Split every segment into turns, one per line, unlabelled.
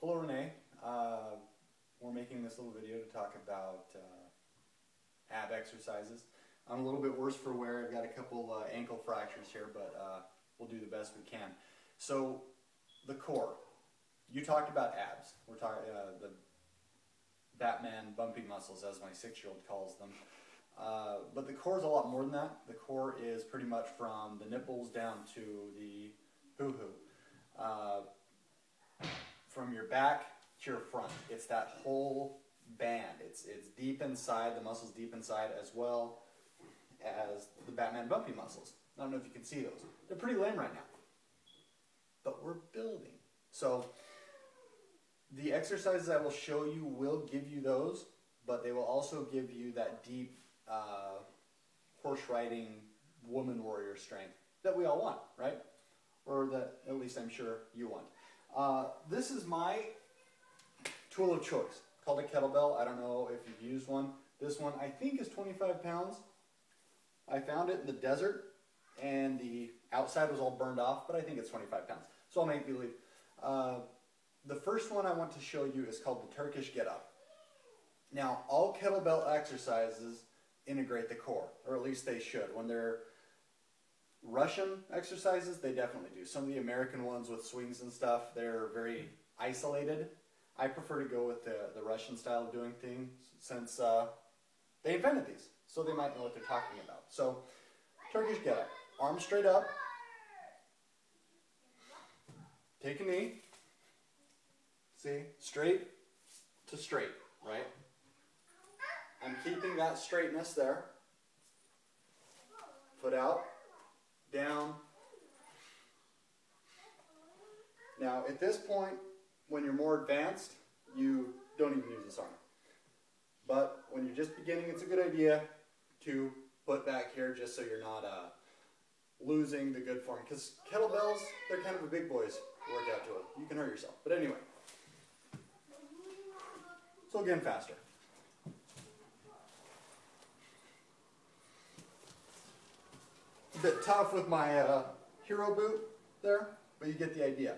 Hello Renee, we're making this little video to talk about ab exercises. I'm a little bit worse for wear. I've got a couple ankle fractures here, but we'll do the best we can. So the core, you talked about abs. We're talking the Batman bumpy muscles, as my 6-year-old calls them. But the core is a lot more than that. The core is pretty much from the nipples down to the hoo-hoo. From your back to your front. It's that whole band. It's deep inside, the muscles deep inside, as well as the Batman bumpy muscles. I don't know if you can see those. They're pretty lame right now. But we're building. So the exercises I will show you will give you those, but they will also give you that deep horse riding woman warrior strength that we all want, right? Or that at least I'm sure you want. This is my tool of choice, called a kettlebell. I don't know if you've used one. This one I think is 25 pounds. I found it in the desert and the outside was all burned off, but I think it's 25 pounds. So I'll make believe. The first one I want to show you is called the Turkish Get Up. Now, all kettlebell exercises integrate the core, or at least they should. When they're Russian exercises, they definitely do. Some of the American ones with swings and stuff, they're very isolated. I prefer to go with the Russian style of doing things since they invented these, so they might know what they're talking about. So, Turkish Get Up. Arms straight up. Take a knee. See? Straight to straight, right? I'm keeping that straightness there. Foot out. Down. Now at this point, when you're more advanced, you don't even use this arm. But when you're just beginning, it's a good idea to put back here just so you're not losing the good form. Because kettlebells, they're kind of a big boy's workout tool. You can hurt yourself. But anyway. So again, faster. A bit tough with my hero boot there, but you get the idea.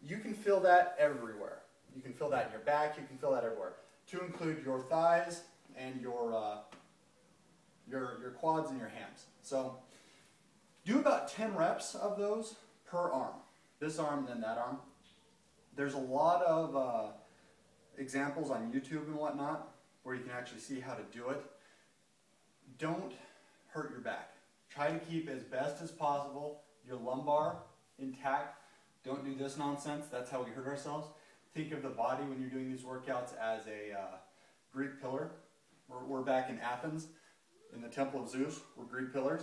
You can feel that everywhere. You can feel that in your back, you can feel that everywhere. To include your thighs and your quads and your hams. So do about 10 reps of those per arm. This arm and then that arm. There's a lot of examples on YouTube and whatnot where you can actually see how to do it. Don't hurt your back. Try to keep as best as possible your lumbar intact. Don't do this nonsense. That's how we hurt ourselves. Think of the body when you're doing these workouts as a Greek pillar. We're back in Athens in the Temple of Zeus. We're Greek pillars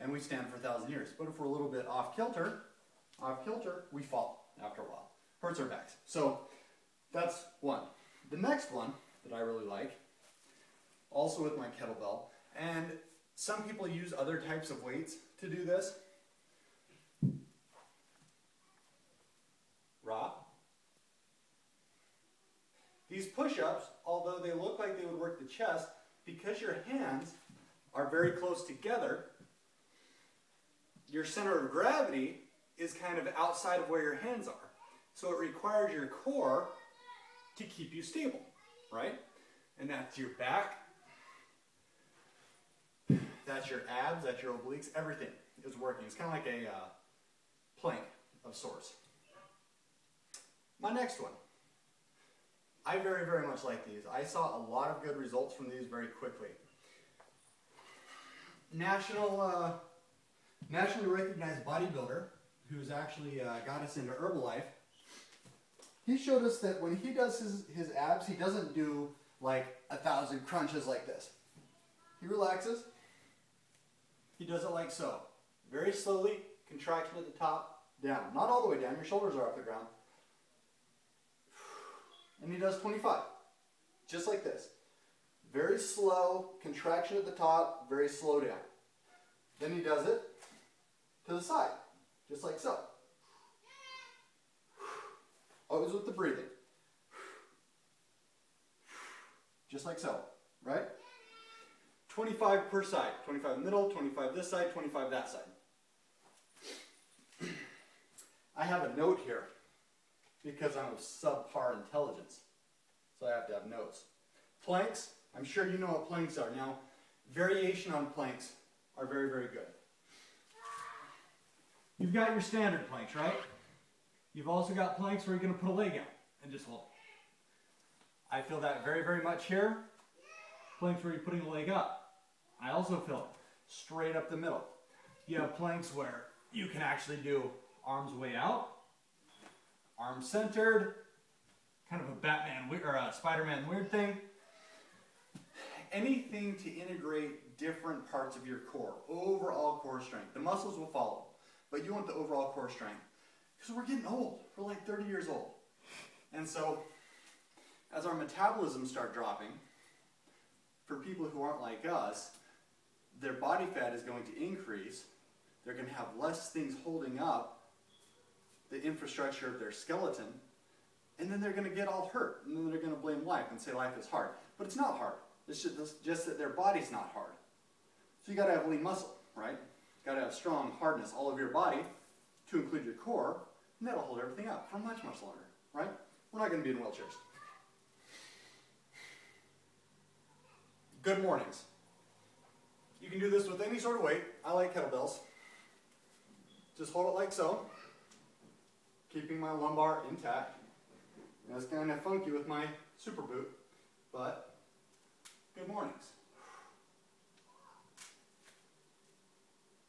and we stand for 1,000 years. But if we're a little bit off kilter, we fall after a while. Hurts our backs. So that's one. The next one that I really like, also with my kettlebell, and some people use other types of weights to do this. Raw. These push-ups, although they look like they would work the chest, because your hands are very close together, your center of gravity is kind of outside of where your hands are. So it requires your core to keep you stable, right? And that's your back. That's your abs, that's your obliques, everything is working. It's kind of like a plank of sorts. My next one. I very, very much like these. I saw a lot of good results from these very quickly. Nationally recognized bodybuilder, who's actually got us into Herbalife, he showed us that when he does his abs, he doesn't do like 1,000 crunches like this. He relaxes. He does it like so. Very slowly, contraction at the top, down. Not all the way down, your shoulders are off the ground. And he does 25. Just like this. Very slow, contraction at the top, very slow down. Then he does it to the side, just like so. Always with the breathing. Just like so, right? 25 per side. 25 middle, 25 this side, 25 that side. I have a note here because I'm of subpar intelligence. So I have to have notes. Planks, I'm sure you know what planks are. Now, variation on planks are very, very good. You've got your standard planks, right? You've also got planks where you're going to put a leg out and just hold. I feel that very, very much here. Planks where you're putting the leg up. I also feel it straight up the middle. You have planks where you can actually do arms way out, arms centered, kind of a Batman or a Spider-Man weird thing. Anything to integrate different parts of your core, overall core strength. The muscles will follow, but you want the overall core strength. Because we're getting old. We're like 30 years old. And so, as our metabolisms start dropping, for people who aren't like us, their body fat is going to increase. They're going to have less things holding up the infrastructure of their skeleton, and then they're going to get all hurt, and then they're going to blame life and say life is hard. But it's not hard. It's just that their body's not hard. So you got to have lean muscle, right? Got to have strong hardness all over your body to include your core, and that'll hold everything up for much, much longer, right? We're not going to be in wheelchairs. Good mornings. You can do this with any sort of weight. I like kettlebells. Just hold it like so, keeping my lumbar intact. And it's kind of funky with my super boot, but good mornings.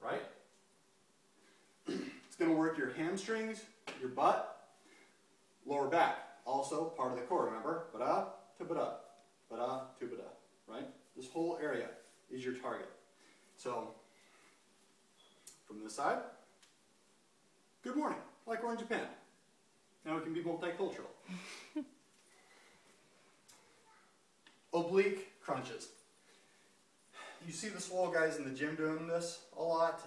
Right? It's going to work your hamstrings, your butt, lower back. Also part of the core, remember? Ba-da to ba-da, ba-da to ba-da, right? This whole area is your target. So, from this side, good morning, like we're in Japan. Now we can be multicultural. Oblique crunches. You see the swole guys in the gym doing this a lot,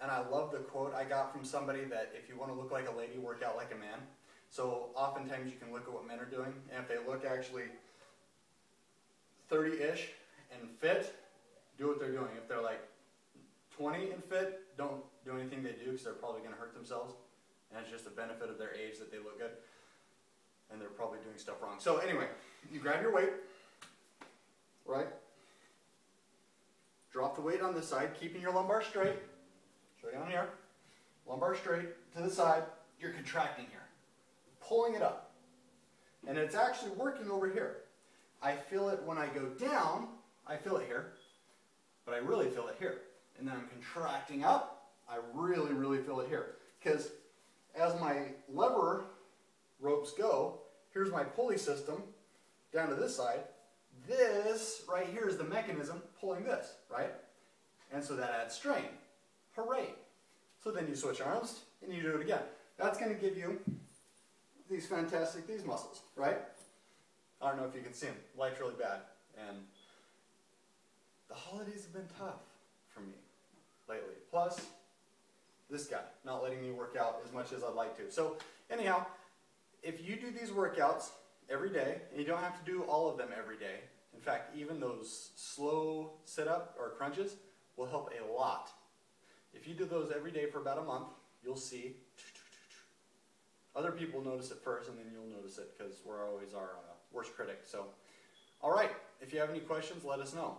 and I love the quote I got from somebody that if you want to look like a lady, work out like a man. So oftentimes you can look at what men are doing, and if they look actually 30-ish and fit, do what they're doing. If they're like 20 and fit, don't do anything they do because they're probably going to hurt themselves. And it's just a benefit of their age that they look good. And they're probably doing stuff wrong. So anyway, you grab your weight, right? Drop the weight on this side, keeping your lumbar straight. Show down here. Lumbar straight to the side. You're contracting here. Pulling it up. And it's actually working over here. I feel it when I go down. I feel it here. But I really feel it here. And then I'm contracting up. I really, really feel it here. Because as my lever ropes go, here's my pulley system down to this side. This right here is the mechanism pulling this, right? And so that adds strain. Hooray. So then you switch arms and you do it again. That's going to give you these muscles, right? I don't know if you can see them. Light's really bad. And the holidays have been tough for me lately. Plus, this guy not letting me work out as much as I'd like to. So anyhow, if you do these workouts every day, and you don't have to do all of them every day. In fact, even those slow sit-up or crunches will help a lot. If you do those every day for about a month, you'll see other people notice it first, and then you'll notice it because we're always our worst critic. So, all right, if you have any questions, let us know.